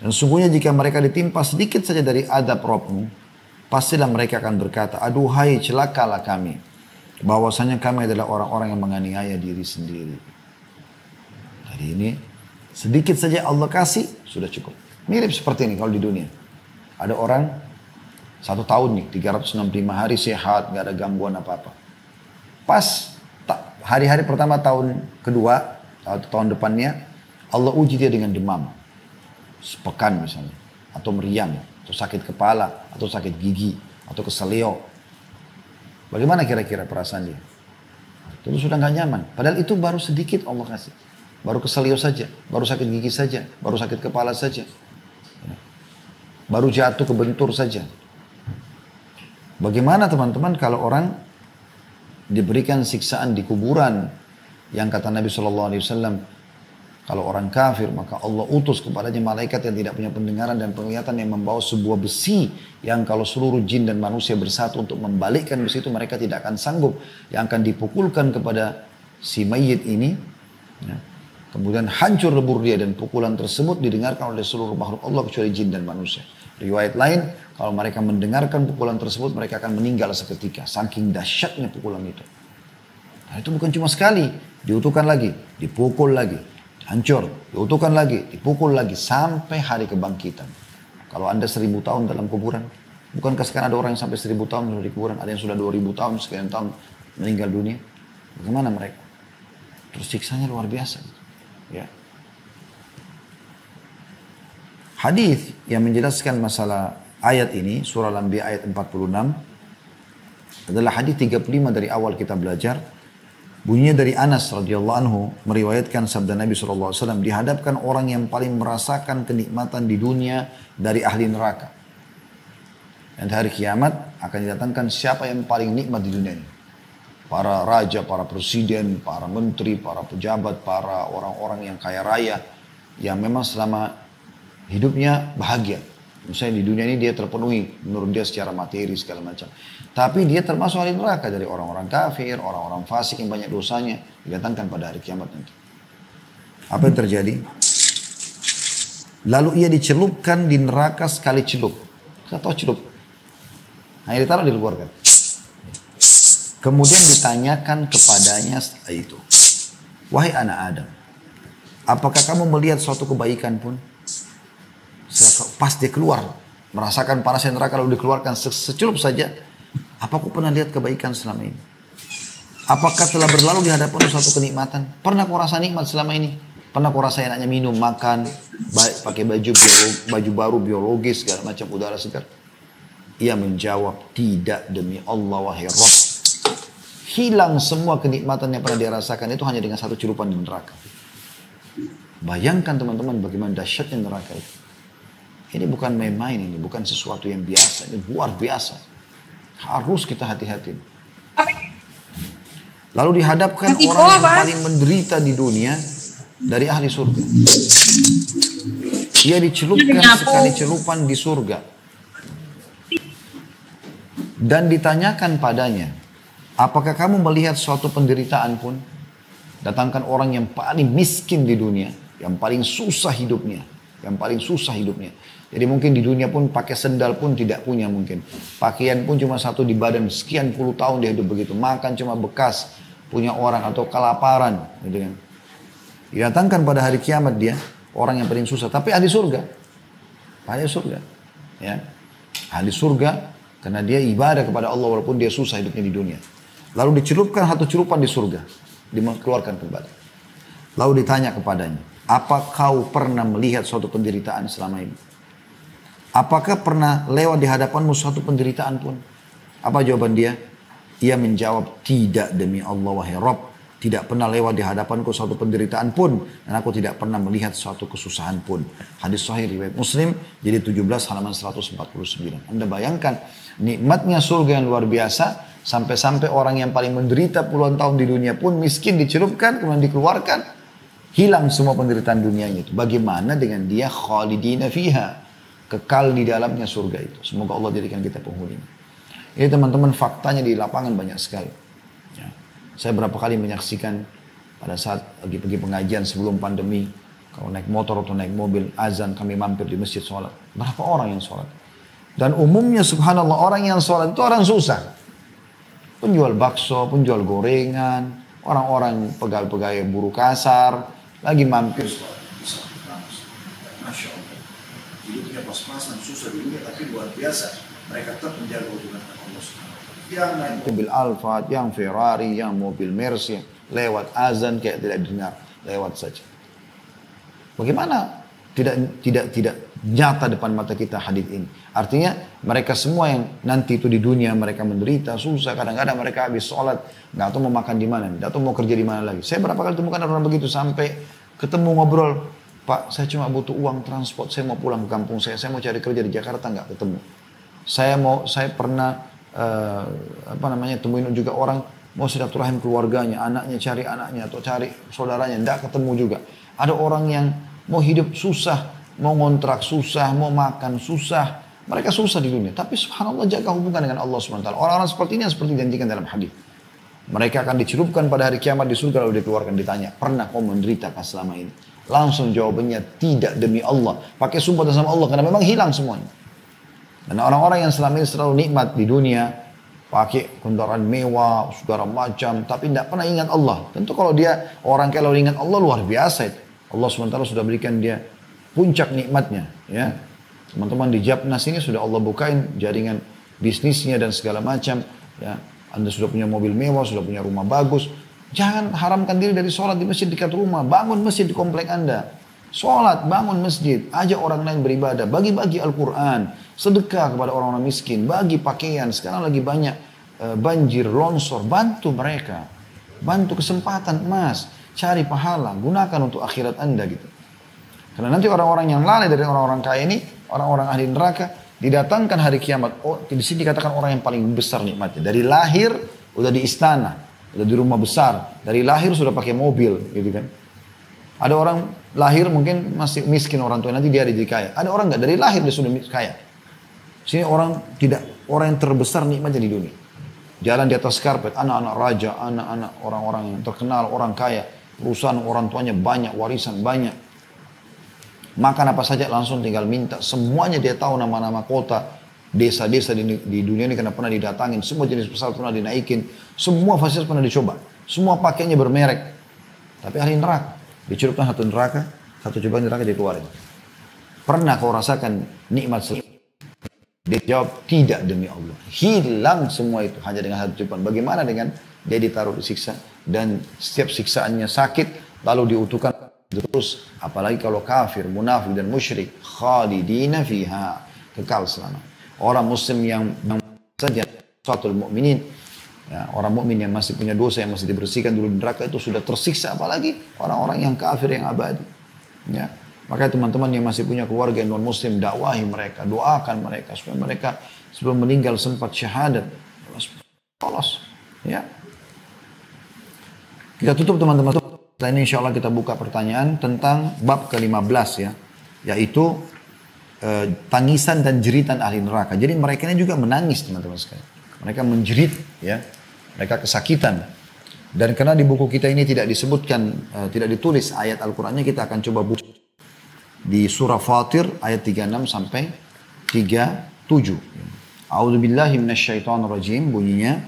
Dan sungguhnya jika mereka ditimpa sedikit saja dari adab Rabbmu, pastilah mereka akan berkata, aduhai celakalah kami, bahwasanya kami adalah orang-orang yang menganiaya diri sendiri. Jadi ini sedikit saja Allah kasih sudah cukup. Mirip seperti ini kalau di dunia. Ada orang 1 tahun nih, 365 hari sehat, gak ada gangguan apa-apa. Pas hari-hari pertama tahun kedua, atau tahun depannya, Allah uji dia dengan demam. Sepekan misalnya, atau meriang, atau sakit kepala, atau sakit gigi, atau keselio. Bagaimana kira-kira perasaan dia? Tentu sudah gak nyaman. Padahal itu baru sedikit Allah kasih. Baru keselio saja, baru sakit gigi saja, baru sakit kepala saja. Baru jatuh kebentur saja. Bagaimana teman-teman kalau orang diberikan siksaan di kuburan yang kata Nabi SAW Kalau orang kafir, maka Allah utus kepadanya malaikat yang tidak punya pendengaran dan penglihatan yang membawa sebuah besi yang kalau seluruh jin dan manusia bersatu untuk membalikkan besi itu mereka tidak akan sanggup. Yang akan dipukulkan kepada si mayit ini. Ya. Kemudian hancur lebur dia dan pukulan tersebut didengarkan oleh seluruh makhluk Allah kecuali jin dan manusia. Riwayat lain, kalau mereka mendengarkan pukulan tersebut mereka akan meninggal seketika. Saking dahsyatnya pukulan itu. Nah, itu bukan cuma sekali, diutuhkan lagi, dipukul lagi. Hancur, diutuhkan lagi, dipukul lagi, sampai hari kebangkitan. Kalau Anda 1000 tahun dalam kuburan, bukankah sekarang ada orang yang sampai 1000 tahun sudah di kuburan, ada yang sudah 2000 tahun, sekian tahun meninggal dunia. Bagaimana mereka? Terus siksanya luar biasa. Ya. Hadis yang menjelaskan masalah ayat ini, surah Al-Anbiya ayat 46, adalah hadis 35 dari awal kita belajar. Bunyinya dari Anas radhiyallahu anhu meriwayatkan sabda Nabi SAW, dihadapkan orang yang paling merasakan kenikmatan di dunia dari ahli neraka. Dan hari kiamat akan didatangkan siapa yang paling nikmat di dunia ini. Para raja, para presiden, para menteri, para pejabat, para orang-orang yang kaya raya. Yang memang selama hidupnya bahagia. Misalnya di dunia ini dia terpenuhi menurut dia secara materi segala macam. Tapi dia termasuk ahli neraka dari orang-orang kafir, orang-orang fasik yang banyak dosanya. Didatangkan pada hari kiamat nanti. Apa yang terjadi? Lalu ia dicelupkan di neraka sekali celup. Kita tahu celup. Nah, ditaruh dikeluarkan. Kemudian ditanyakan kepadanya setelah itu. Wahai anak Adam, apakah kamu melihat suatu kebaikan pun? Pas dia keluar, merasakan panasnya neraka lalu dikeluarkan secelup saja. Apa aku pernah lihat kebaikan selama ini? Apakah telah berlalu di hadapan suatu kenikmatan? Pernah kau rasa nikmat selama ini? Pernah kau rasa enaknya minum, makan, pakai baju baru biologis, segala macam udara segar? Ia menjawab, tidak demi Allah wahai Rabb. Hilang semua kenikmatan yang pernah dia rasakan itu hanya dengan satu celupan di neraka. Bayangkan teman-teman bagaimana dahsyatnya neraka itu. Ini bukan main-main, ini bukan sesuatu yang biasa, ini luar biasa. Harus kita hati-hati. Lalu dihadapkan orang yang paling menderita di dunia dari ahli surga. Ia dicelupkan sekali celupan di surga. Dan ditanyakan padanya, apakah kamu melihat suatu penderitaan pun? Datangkan orang yang paling miskin di dunia, yang paling susah hidupnya, Jadi mungkin di dunia pun pakai sendal pun tidak punya mungkin. Pakaian pun cuma satu di badan, sekian puluh tahun dia hidup begitu. Makan cuma bekas punya orang atau kelaparan. Gitu kan. Didatangkan pada hari kiamat dia, orang yang paling susah. Tapi ahli surga. Ahli surga. Ya. Ahli surga karena dia ibadah kepada Allah walaupun dia susah hidupnya di dunia. Lalu dicelupkan satu celupan di surga. Dikeluarkan kembali. Lalu ditanya kepadanya, apa kau pernah melihat suatu penderitaan selama ini? Apakah pernah lewat di hadapanmu suatu penderitaan pun? Apa jawaban dia? Ia menjawab, tidak demi Allah wahai Rabb. Tidak pernah lewat di hadapanku suatu penderitaan pun. Dan aku tidak pernah melihat suatu kesusahan pun. Hadis sahih riwayat Muslim, jadi 17 halaman 149. Anda bayangkan, nikmatnya surga yang luar biasa. Sampai-sampai orang yang paling menderita puluhan tahun di dunia pun miskin dicelupkan, kemudian dikeluarkan. Hilang semua penderitaan dunianya itu. Bagaimana dengan dia khalidina fiha? Kekal di dalamnya surga itu. Semoga Allah jadikan kita penghuninya. Ini teman-teman faktanya di lapangan banyak sekali. Ya. Saya berapa kali menyaksikan pada saat lagi pergi pengajian sebelum pandemi. Kalau naik motor atau naik mobil, azan kami mampir di masjid sholat. Berapa orang yang sholat? Dan umumnya subhanallah orang yang sholat itu orang susah. Penjual bakso, penjual gorengan, orang-orang pegawai-pegawai buruh kasar, lagi mampir sholat. Masya Allah. Hidupnya pas-pasan, susah di dunia, tapi luar biasa. Mereka tetap menjaga hubungan dengan Allah SWT. Yang naik mobil Alphard, yang Ferrari, yang mobil Mercy, lewat azan kayak tidak dengar, lewat saja. Bagaimana tidak nyata depan mata kita hadis ini? Artinya mereka semua yang nanti itu di dunia mereka menderita, susah, kadang-kadang mereka habis sholat, nggak tahu mau makan di mana, nggak tahu mau kerja di mana lagi. Saya berapa kali temukan orang begitu sampai ketemu ngobrol. Pak, saya cuma butuh uang transport, saya mau pulang ke kampung saya mau cari kerja di Jakarta, nggak ketemu. Saya pernah temuin juga orang mau silaturahim keluarganya, anaknya cari anaknya atau cari saudaranya, tidak ketemu juga. Ada orang yang mau hidup susah, mau ngontrak susah, mau makan susah. Mereka susah di dunia. Tapi subhanallah jaga hubungan dengan Allah SWT. Orang-orang seperti ini yang seperti dijanjikan dalam hadis. Mereka akan dicelupkan pada hari kiamat di surga lalu dikeluarkan ditanya, pernah kau menderitakan selama ini? Langsung jawabannya tidak demi Allah. Pakai sumpah sama Allah karena memang hilang semuanya. Dan orang-orang yang selama ini selalu nikmat di dunia, pakai kendaraan mewah, segala macam, tapi tidak pernah ingat Allah. Tentu kalau dia orang kalau ingat Allah luar biasa itu. Allah SWT sudah berikan dia puncak nikmatnya. Ya, teman-teman di Japnas ini sudah Allah bukain jaringan bisnisnya dan segala macam. Ya, Anda sudah punya mobil mewah, sudah punya rumah bagus. Jangan haramkan diri dari sholat di masjid dekat rumah. Bangun masjid di komplek Anda. Sholat, bangun masjid. Ajak orang lain beribadah. Bagi-bagi Al-Quran. Sedekah kepada orang-orang miskin. Bagi pakaian. Sekarang lagi banyak banjir, longsor. Bantu mereka. Bantu kesempatan emas. Cari pahala. Gunakan untuk akhirat Anda gitu. Karena nanti orang-orang yang lalai dari orang-orang kaya ini. Orang-orang ahli neraka. Didatangkan hari kiamat. Oh, di sini dikatakan orang yang paling besar nikmatnya. Dari lahir udah di istana. Udah di rumah besar. Dari lahir sudah pakai mobil gitu kan. Ada orang lahir mungkin masih miskin orang tua, nanti dia jadi kaya. Ada orang enggak, dari lahir dia sudah kaya. Sini orang yang terbesar nikmatnya di dunia. Jalan di atas karpet, anak-anak raja, anak-anak orang-orang yang terkenal, orang kaya. Perusahaan orang tuanya banyak, warisan banyak. Makan apa saja langsung tinggal minta. Semuanya dia tahu nama-nama kota, desa-desa di dunia ini karena pernah didatangin. Semua jenis pesawat pernah dinaikin. Semua fasilitas pernah dicoba. Semua pakainya bermerek. Tapi ahli neraka. Dicelupkan satu neraka, satu cobaan neraka dikeluarin. Pernah kau rasakan nikmat sesuatu? Dia jawab, tidak demi Allah. Hilang semua itu hanya dengan satu cobaan. Bagaimana dengan dia ditaruh disiksa dan setiap siksaannya sakit lalu diutuhkan terus. Apalagi kalau kafir, munafik dan musyrik, khalidina fiha, kekal selama. Orang muslim yang saja suatul mukminin, ya, orang mukmin yang masih punya dosa yang masih dibersihkan dulu di neraka itu sudah tersiksa, apalagi orang-orang yang kafir yang abadi. Ya, maka teman-teman yang masih punya keluarga yang non muslim, dakwahi mereka, doakan mereka supaya mereka sebelum meninggal sempat syahadat. Polos. Ya. Kita tutup teman-teman. Setelah ini insya Allah kita buka pertanyaan tentang bab ke-15 ya, yaitu tangisan dan jeritan ahli neraka. Jadi mereka ini juga menangis teman-teman sekalian. Mereka menjerit ya. Mereka kesakitan. Dan karena di buku kita ini tidak disebutkan, tidak ditulis ayat Al-Qur'annya, kita akan coba buka di surah Fatir ayat 36 sampai 37. A'udzubillahi minasyaitonirrajim, bunyinya,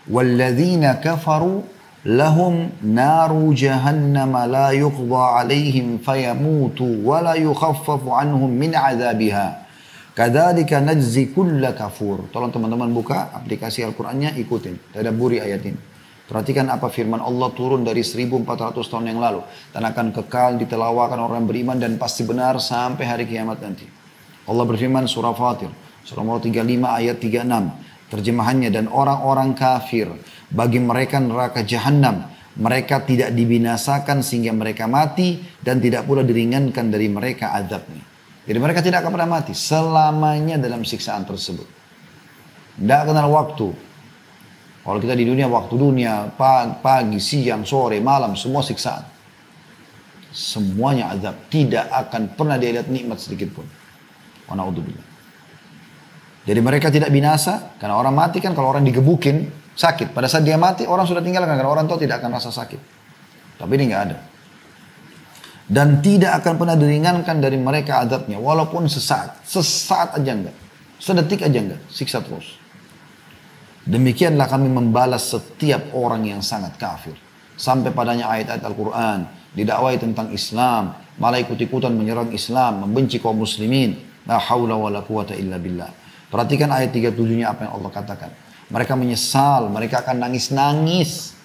"Walladzina kafaru lahum naru jahannam la yuqda 'alaihim fayamutu wa la yukhaffafu 'anhum min 'adzabiha. Kadzalika najzi kulla kafur." Tolong teman-teman buka aplikasi Al-Qur'annya, ikutin, tadabburi ayat ini. Perhatikan apa firman Allah turun dari 1400 tahun yang lalu dan akan kekal ditelawakan orang beriman dan pasti benar sampai hari kiamat nanti. Allah berfirman surah Fatir, surah nomor 35 ayat 36. Terjemahannya, dan orang-orang kafir bagi mereka neraka jahanam, mereka tidak dibinasakan sehingga mereka mati dan tidak pula diringankan dari mereka azabnya. Jadi mereka tidak akan pernah mati selamanya dalam siksaan tersebut. Tidak kenal waktu. Kalau kita di dunia, waktu dunia, pagi, siang, sore, malam, semua siksaan. Semuanya azab. Tidak akan pernah dia lihat nikmat sedikit pun. Wa na'udzubillah. Jadi mereka tidak binasa, karena orang mati kan kalau orang digebukin, sakit. Pada saat dia mati, orang sudah tinggalkan, karena orang tahu tidak akan rasa sakit. Tapi ini nggak ada. Dan tidak akan pernah diringankan dari mereka azabnya, walaupun sesaat aja enggak, sedetik aja enggak, siksa terus. Demikianlah kami membalas setiap orang yang sangat kafir. Sampai padanya ayat-ayat Al-Quran, didakwai tentang Islam, malah ikut-ikutan menyerang Islam, membenci kaum muslimin. La hawla wa la quwata illa billah. Perhatikan ayat 37-nya apa yang Allah katakan. Mereka menyesal, mereka akan nangis-nangis.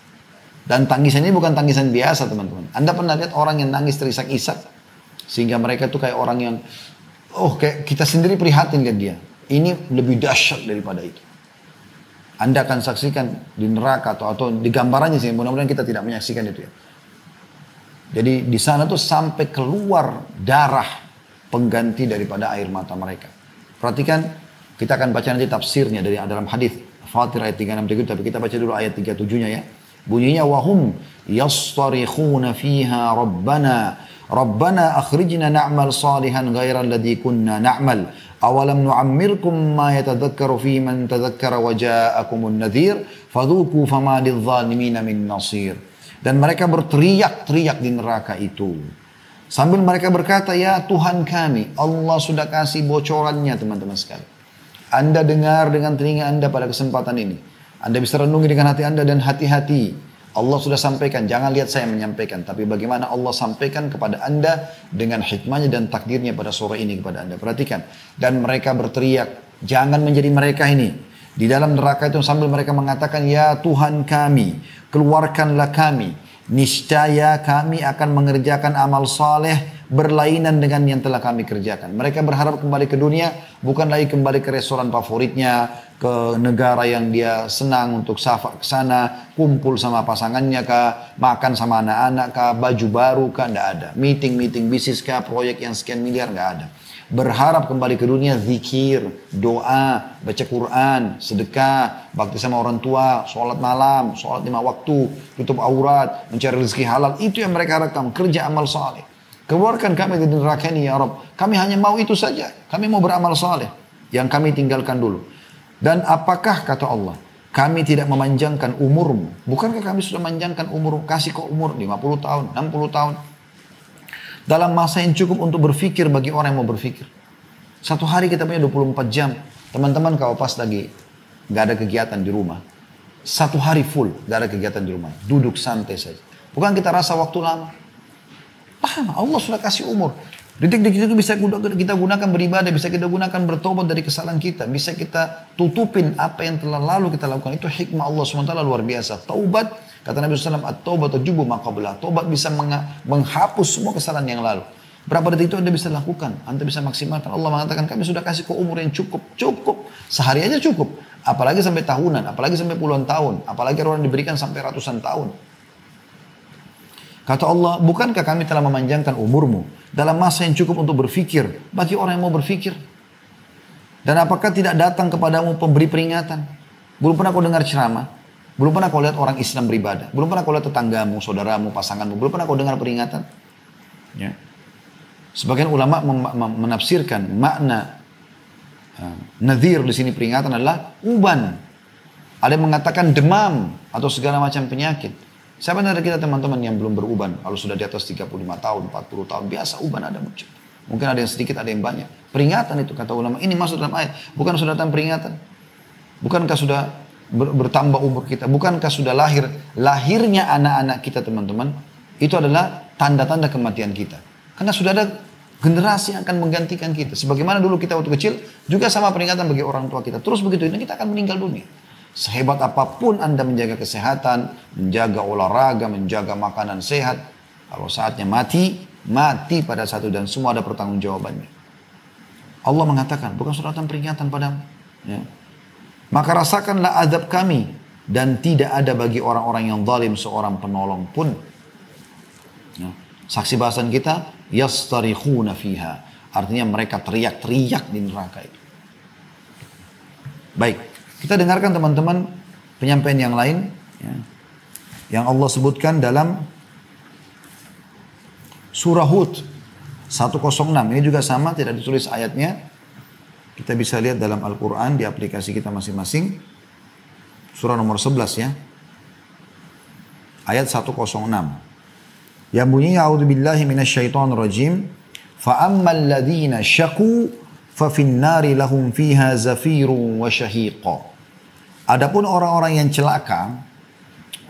Dan tangisan ini bukan tangisan biasa teman-teman. Anda pernah lihat orang yang nangis terisak-isak? Sehingga mereka itu kayak orang yang, kayak kita sendiri prihatin ke dia. Ini lebih dahsyat daripada itu. Anda akan saksikan di neraka atau di gambarannya sih, mudah-mudahan kita tidak menyaksikan itu ya. Jadi di sana tuh sampai keluar darah pengganti daripada air mata mereka. Perhatikan, kita akan baca nanti tafsirnya dari dalam hadis Fatir ayat 36, tapi kita baca dulu ayat 37-nya ya. Bunyinya wahum yastarikhuna fiha Rabbana akhrijna na'mal salihan ghairal ladzi kunna na'mal. Awalam nu'ammirkum ma yatadhakkaru fi man tadhakkara wa ja'akumun nadhir fadhuku fama lidh-dhalimina min nasir. Dan mereka berteriak-teriak di neraka itu. Sambil mereka berkata, ya Tuhan kami, Allah sudah kasih bocorannya teman-teman sekali. Anda dengar dengan telinga Anda pada kesempatan ini. Anda bisa renungi dengan hati Anda dan hati-hati. Allah sudah sampaikan, jangan lihat saya menyampaikan. Tapi bagaimana Allah sampaikan kepada Anda dengan hikmahnya dan takdirnya pada sore ini kepada Anda. Perhatikan. Dan mereka berteriak, jangan menjadi mereka ini. Di dalam neraka itu sambil mereka mengatakan, ya Tuhan kami, keluarkanlah kami. Niscaya kami akan mengerjakan amal saleh berlainan dengan yang telah kami kerjakan. Mereka berharap kembali ke dunia, bukan lagi kembali ke restoran favoritnya, ke negara yang dia senang untuk safar ke sana, kumpul sama pasangannya kah, makan sama anak-anak kah, baju baru kah, enggak ada. Meeting bisnis kah, proyek yang sekian miliar, enggak ada. Berharap kembali ke dunia, zikir, doa, baca Quran, sedekah, bakti sama orang tua, sholat malam, sholat 5 waktu, tutup aurat, mencari rezeki halal. Itu yang mereka harapkan, kerja amal saleh. Keluarkan kami dari neraka ini ya Rabb. Kami hanya mau itu saja. Kami mau beramal saleh. Yang kami tinggalkan dulu. Dan apakah kata Allah, kami tidak memanjangkan umurmu? Bukankah kami sudah memanjangkan umur, kasih kau umur 50 tahun, 60 tahun? Dalam masa yang cukup untuk berfikir bagi orang yang mau berfikir. Satu hari kita punya 24 jam. Teman-teman kalau pas lagi gak ada kegiatan di rumah. Satu hari full gak ada kegiatan di rumah. Duduk santai saja. Bukan kita rasa waktu lama. Lama, Allah sudah kasih umur. Detik-detik itu bisa kita gunakan beribadah. Bisa kita gunakan bertobat dari kesalahan kita. Bisa kita tutupin apa yang telah lalu kita lakukan. Itu hikmah Allah SWT luar biasa. Taubat. Kata Nabi SAW, at-taubat tajubu ma qablah. Taubat bisa menghapus semua kesalahan yang lalu. Berapa detik itu Anda bisa lakukan? Anda bisa maksimalkan. Allah mengatakan, kami sudah kasih kau umur yang cukup. Cukup. Sehari aja cukup. Apalagi sampai tahunan. Apalagi sampai puluhan tahun. Apalagi orang diberikan sampai ratusan tahun. Kata Allah, bukankah kami telah memanjangkan umurmu dalam masa yang cukup untuk berfikir bagi orang yang mau berfikir? Dan apakah tidak datang kepadamu pemberi peringatan? Belum pernah kau dengar ceramah? Belum pernah kau lihat orang Islam beribadah? Belum pernah kau lihat tetanggamu, saudaramu, pasanganmu? Belum pernah kau dengar peringatan? Ya. Sebagian ulama menafsirkan makna nadhir di sini peringatan adalah uban. Ada yang mengatakan demam atau segala macam penyakit. Siapa dari kita teman-teman yang belum beruban? Kalau sudah di atas 35 tahun, 40 tahun, biasa uban ada muncul. Mungkin ada yang sedikit, ada yang banyak. Peringatan itu kata ulama. Ini masuk dalam ayat. Bukan sudah datang peringatan. Bukankah sudah bertambah umur kita? Bukankah sudah lahirnya anak-anak kita teman-teman? Itu adalah tanda-tanda kematian kita. Karena sudah ada generasi yang akan menggantikan kita. Sebagaimana dulu kita waktu kecil, juga sama peringatan bagi orang tua kita. Terus begitu ini kita akan meninggal dunia. Sehebat apapun Anda menjaga kesehatan, menjaga olahraga, menjaga makanan sehat, kalau saatnya mati pada satu dan semua ada pertanggungjawabannya. Allah mengatakan, bukan sudah datang peringatan padamu. Ya. Maka rasakanlah azab kami dan tidak ada bagi orang-orang yang zalim seorang penolong pun. Ya. Saksi bahasan kita, yastarikhuna fiha. Artinya mereka teriak-teriak di neraka itu. Baik. Kita dengarkan teman-teman penyampaian yang lain ya, yang Allah sebutkan dalam surah Hud 106. Ini juga sama, tidak ditulis ayatnya. Kita bisa lihat dalam Al-Quran di aplikasi kita masing-masing. Surah nomor 11 ya. Ayat 106. Yang bunyinya, A'udzubillahi minasyaitonirrajim. Fa'ammal ladzina syaqu فَفِي النَّارِ لَهُمْ فِيهَا زَفِيرٌ وَشَهِيقٌ. Adapun orang-orang yang celaka,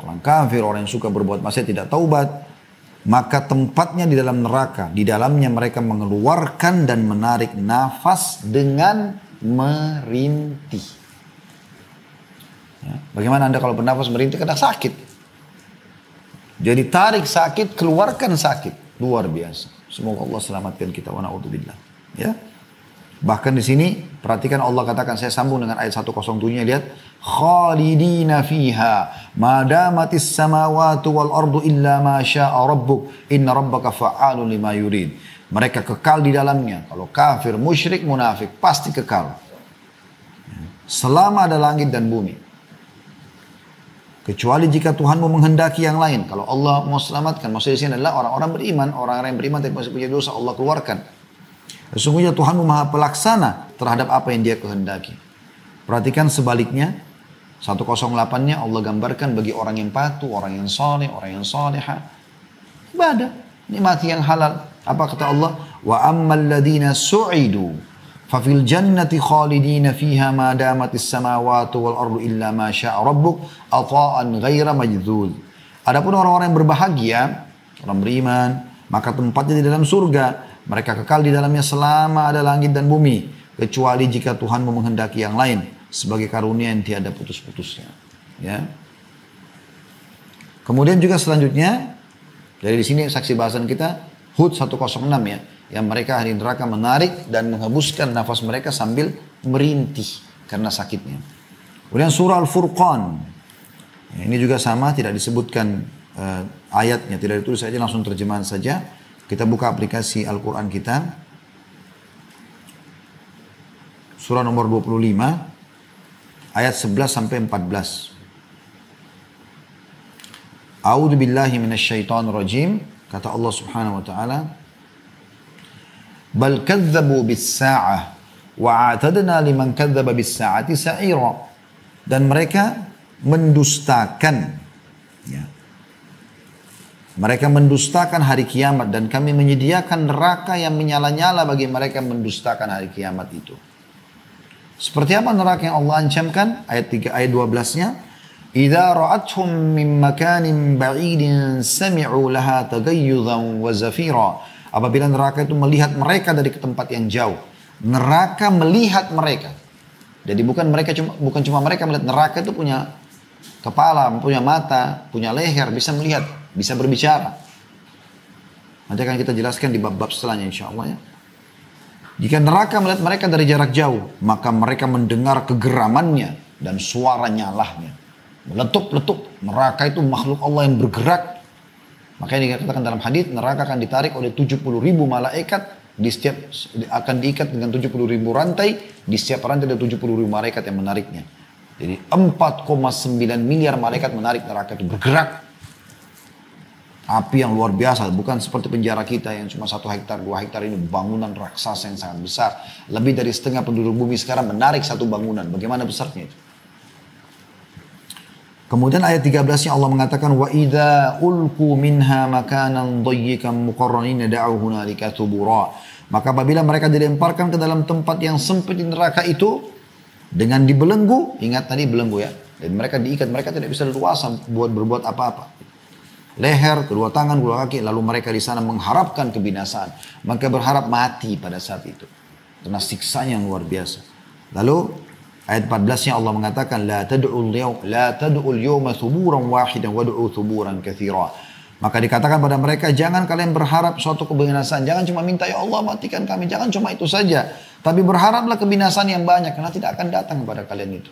orang kafir, orang yang suka berbuat maksiat tidak taubat, maka tempatnya di dalam neraka. Di dalamnya mereka mengeluarkan dan menarik nafas dengan merintih. Ya, bagaimana Anda kalau bernafas merintih? Kadang sakit. Jadi tarik sakit, keluarkan sakit. Luar biasa. Semoga Allah selamatkan kita. Wa na'udzubillah. Ya. Bahkan di sini perhatikan Allah katakan, saya sambung dengan ayat 107, lihat, khalidina fiha ma damatis samawati wal ardu illa ma syaa rabbuk inna rabbaka fa'alun lima yurid. Mereka kekal di dalamnya. Kalau kafir, musyrik, munafik pasti kekal selama ada langit dan bumi. Kecuali jika Tuhanmu menghendaki yang lain. Kalau Allah mau selamatkan, maksudnya di sini adalah orang-orang beriman, orang-orang yang beriman tapi masih punya dosa, Allah keluarkan. Sesungguhnya Tuhanmu maha pelaksana terhadap apa yang dia kehendaki. Perhatikan sebaliknya, 108-nya Allah gambarkan bagi orang yang patuh, orang yang saleh, orang yang salihah. Ibadah, nikmati yang halal. Apa kata Allah? Wa ammal ladina su'idu fafil jannati khalidina fiha ma damatis samawati wal ardu illa ma syaa rabbuk ata'an ghaira majdzul. Adapun orang-orang yang berbahagia, orang beriman, maka tempatnya di dalam surga. Mereka kekal di dalamnya selama ada langit dan bumi, kecuali jika Tuhanmu menghendaki yang lain sebagai karunia yang tiada putus-putusnya. Ya. Kemudian juga selanjutnya dari di sini saksi bahasan kita Hud 106 ya, yang mereka ahli neraka menarik dan menghembuskan nafas mereka sambil merintih karena sakitnya. Kemudian surah Al-Furqan, ya, ini juga sama, tidak disebutkan ayatnya, tidak ditulis saja, langsung terjemahan saja. Kita buka aplikasi Al-Quran kita, surah nomor 25, ayat 11 sampai 14. A'udzu billahi minasyaitonir rajim. Kata Allah Subhanahu wa taala, "Bal kadzdzabu bis-sa'ah wa a'tadna liman kadzdzaba bis-sa'ati sa'ira." Dan mereka mendustakan, ya. Mereka mendustakan hari kiamat dan kami menyediakan neraka yang menyala-nyala bagi mereka mendustakan hari kiamat itu. Seperti apa neraka yang Allah ancamkan? Ayat 3, ayat 12-nya. Idza ra'athum min makanin ba'idin sami'u laha taghayyuzan wa zafira. Apabila neraka itu melihat mereka dari tempat yang jauh, neraka melihat mereka. Jadi bukan cuma mereka melihat, neraka itu punya kepala, punya mata, punya leher, bisa melihat, bisa berbicara. Nanti akan kita jelaskan di bab-bab setelahnya insyaallah ya. Jika neraka melihat mereka dari jarak jauh, maka mereka mendengar kegeramannya dan suara nyalahnya. Meletup-letup. Neraka itu makhluk Allah yang bergerak. Makanya dikatakan dalam hadis, neraka akan ditarik oleh 70.000 malaikat, akan diikat dengan 70.000 rantai, di setiap rantai ada 70.000 malaikat yang menariknya. Jadi 4,9 miliar malaikat menarik neraka itu, bergerak. Api yang luar biasa, bukan seperti penjara kita yang cuma 1 hektar, 2 hektar, ini bangunan raksasa yang sangat besar. Lebih dari setengah penduduk bumi sekarang menarik satu bangunan. Bagaimana besarnya itu? Kemudian ayat 13-nya Allah mengatakan, wa idza ulqu minha makanan dayyikan muqarranina da'u hunalika thubura. Maka apabila mereka dilemparkan ke dalam tempat yang sempit di neraka itu dengan dibelenggu, ingat tadi belenggu ya, dan mereka diikat, mereka tidak bisa leluasa buat berbuat apa-apa. Leher, kedua tangan, kedua kaki, lalu mereka di sana mengharapkan kebinasaan. Maka berharap mati pada saat itu. Karena siksanya yang luar biasa. Lalu ayat 14-nya Allah mengatakan, la tad'ul yawma thuburan wahidan wad'u thuburan katsira. Maka dikatakan pada mereka, jangan kalian berharap suatu kebinasaan. Jangan cuma minta, ya Allah matikan kami. Jangan cuma itu saja. Tapi berharaplah kebinasaan yang banyak, karena tidak akan datang kepada kalian itu.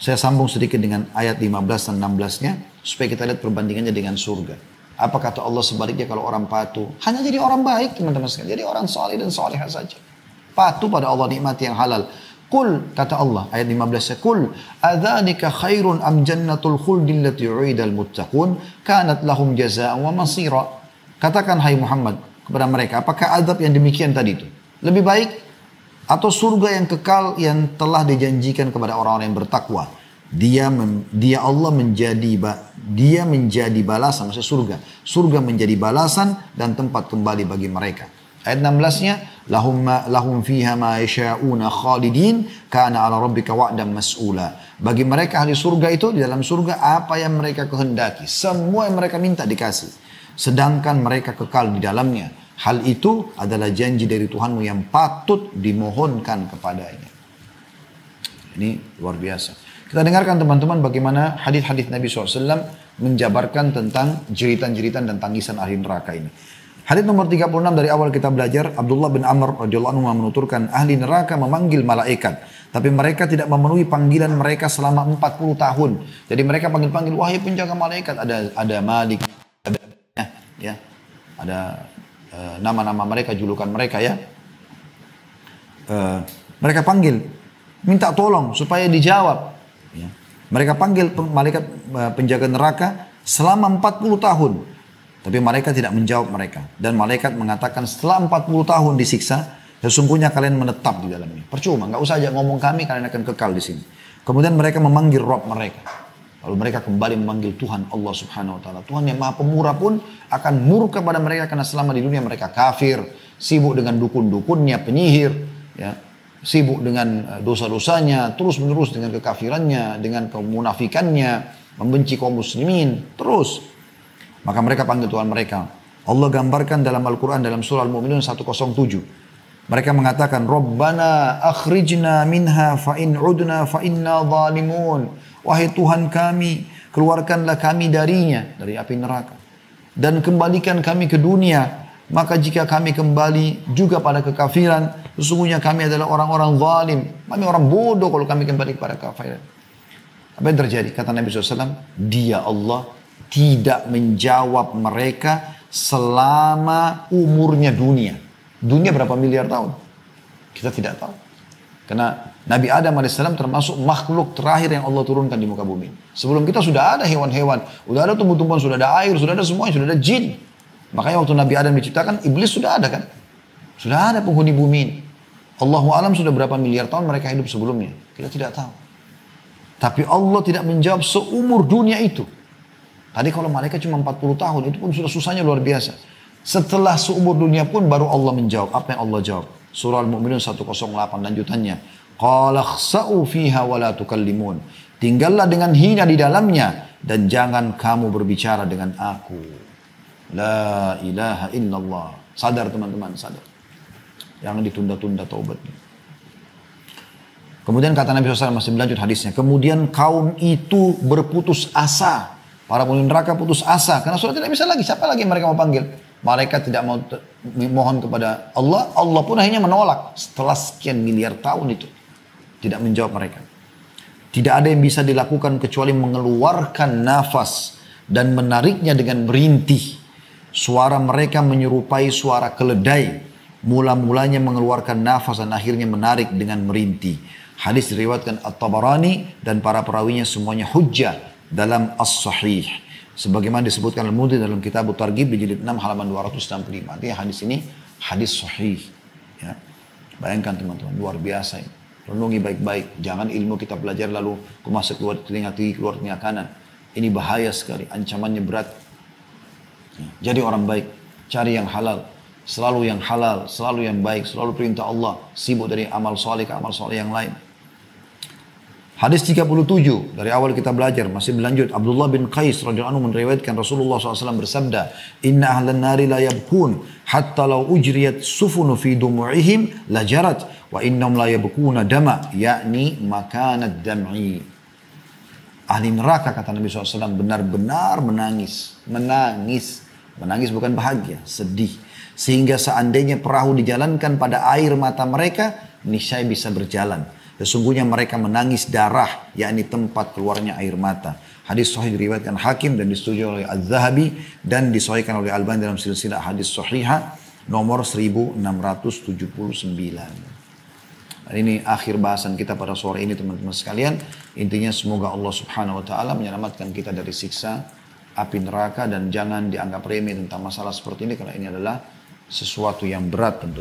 Saya sambung sedikit dengan ayat 15 dan 16-nya, supaya kita lihat perbandingannya dengan surga. Apa kata Allah sebaliknya kalau orang patuh? Hanya jadi orang baik teman-teman sekalian. Jadi orang saleh dan salihah saja. Patuh pada Allah, nikmati yang halal. Kul, kata Allah, ayat 15-nya. Kul, adzanika khairun am jannatul khuldi allati u'idal muttaqun kanat lahum jazaa'an wa masira. Katakan hai Muhammad kepada mereka, apakah azab yang demikian tadi itu lebih baik atau surga yang kekal yang telah dijanjikan kepada orang-orang yang bertakwa? Dia menjadi balasan, maksudnya surga. Surga menjadi balasan dan tempat kembali bagi mereka. Ayat 16-nya, lahum fiha ma yasha'una khalidin kana 'ala rabbika wa'dan mas'ula. Bagi mereka ahli surga itu, di dalam surga apa yang mereka kehendaki, semua yang mereka minta dikasih. Sedangkan mereka kekal di dalamnya. Hal itu adalah janji dari Tuhanmu yang patut dimohonkan kepadanya. Ini luar biasa. Kita dengarkan teman-teman bagaimana hadis-hadis Nabi SAW menjabarkan tentang jeritan-jeritan dan tangisan ahli neraka ini. Hadis nomor 36 dari awal kita belajar, Abdullah bin Amr radhiyallahu anhu menuturkan, ahli neraka memanggil malaikat, tapi mereka tidak memenuhi panggilan mereka selama 40 tahun. Jadi mereka panggil-panggil, wahai penjaga malaikat, ada Malik, ada nama-nama mereka, julukan mereka ya. Mereka panggil, minta tolong supaya dijawab. Ya. Mereka panggil malaikat penjaga neraka selama 40 tahun. Tapi malaikat tidak menjawab mereka. Dan malaikat mengatakan setelah 40 tahun disiksa, sesungguhnya kalian menetap di dalamnya. Percuma, nggak usah aja ngomong kami, kalian akan kekal di sini. Kemudian mereka memanggil Rabb mereka. Lalu mereka kembali memanggil Tuhan Allah Subhanahu Wa Taala. Tuhan yang Maha Pemurah pun akan murka pada mereka karena selama di dunia mereka kafir, sibuk dengan dukun-dukunnya, penyihir, ya, sibuk dengan dosa-dosanya, terus-menerus dengan kekafirannya, dengan kemunafikannya, membenci kaum muslimin, terus. Maka mereka panggil Tuhan mereka. Allah gambarkan dalam Al-Quran dalam surah Al-Mu'minun 107. Mereka mengatakan, Rabbana akhrijna minha fa'in udna fa'inna zalimun. Wahai Tuhan kami, keluarkanlah kami darinya, dari api neraka. Dan kembalikan kami ke dunia. Maka jika kami kembali juga pada kekafiran, sesungguhnya kami adalah orang-orang zalim. Kami orang bodoh kalau kami kembali kepada kekafiran. Apa yang terjadi? Kata Nabi SAW, Dia Allah tidak menjawab mereka selama umurnya dunia. Dunia berapa miliar tahun? Kita tidak tahu. Karena Nabi Adam AS termasuk makhluk terakhir yang Allah turunkan di muka bumi. Sebelum kita sudah ada hewan-hewan, sudah ada tumbuh-tumbuhan, sudah ada air, sudah ada semuanya, sudah ada jin. Makanya waktu Nabi Adam diciptakan, iblis sudah ada kan? Sudah ada penghuni bumi ini. Allahu alam sudah berapa miliar tahun mereka hidup sebelumnya. Kita tidak tahu. Tapi Allah tidak menjawab seumur dunia itu. Tadi kalau malaikat cuma 40 tahun, itu pun sudah susahnya luar biasa. Setelah seumur dunia pun baru Allah menjawab. Apa yang Allah jawab? Surah Al-Mu'minun 108 lanjutannya. Qala khsa'u fiha wa la tukallimun. Tinggallah dengan hina di dalamnya dan jangan kamu berbicara dengan aku. La ilaha illallah. Sadar teman-teman, sadar. Jangan ditunda-tunda taubatnya. Kemudian kata Nabi SAW masih berlanjut hadisnya. Kemudian kaum itu berputus asa. Para penghuni neraka putus asa. Karena sudah tidak bisa lagi. Siapa lagi yang mereka mau panggil? Malaikat tidak mau mohon kepada Allah. Allah pun akhirnya menolak. Setelah sekian miliar tahun itu. Tidak menjawab mereka. Tidak ada yang bisa dilakukan kecuali mengeluarkan nafas. Dan menariknya dengan merintih. Suara mereka menyerupai suara keledai. Mula-mulanya mengeluarkan nafas dan akhirnya menarik dengan merintih. Hadis diriwayatkan At-Tabarani dan para perawinya semuanya hujjah dalam As-Sahih. Sebagaimana disebutkan Al-Mudhi dalam kitab Targhib di jilid 6 halaman 265. Artinya hadis ini hadis sahih. Ya. Bayangkan teman-teman, luar biasa ini. Renungi baik-baik. Jangan ilmu kita belajar lalu masuk keluar telinga kiri, keluar telinga kanan. Ini bahaya sekali, ancamannya berat. Ya. Jadi orang baik, cari yang halal. Selalu yang halal, selalu yang baik, selalu perintah Allah. Sibuk dari amal soleh ke amal soleh yang lain. Hadis 37, dari awal kita belajar, masih berlanjut. Abdullah bin Qais radhiyallahu anhu meriwayatkan Rasulullah SAW bersabda, Inna ahlan nari la yabkun, hatta law ujriyat sufunu fi dumu'ihim la jarat, wa innahum la yabkuna dama, yakni makanat dam'i. Ahli neraka, kata Nabi SAW, benar-benar menangis. Menangis. Menangis bukan bahagia, sedih. Sehingga seandainya perahu dijalankan pada air mata mereka, niscaya bisa berjalan. Sesungguhnya mereka menangis darah, yakni tempat keluarnya air mata. Hadis sahih diriwayatkan Hakim dan disetujui oleh Az-Zahabi dan disahihkan oleh Albani dalam silsilah hadis sahihah nomor 1679. Dan ini akhir bahasan kita pada sore ini teman-teman sekalian. Intinya semoga Allah Subhanahu wa taala menyelamatkan kita dari siksa api neraka dan jangan dianggap remeh tentang masalah seperti ini karena ini adalah sesuatu yang berat tentu.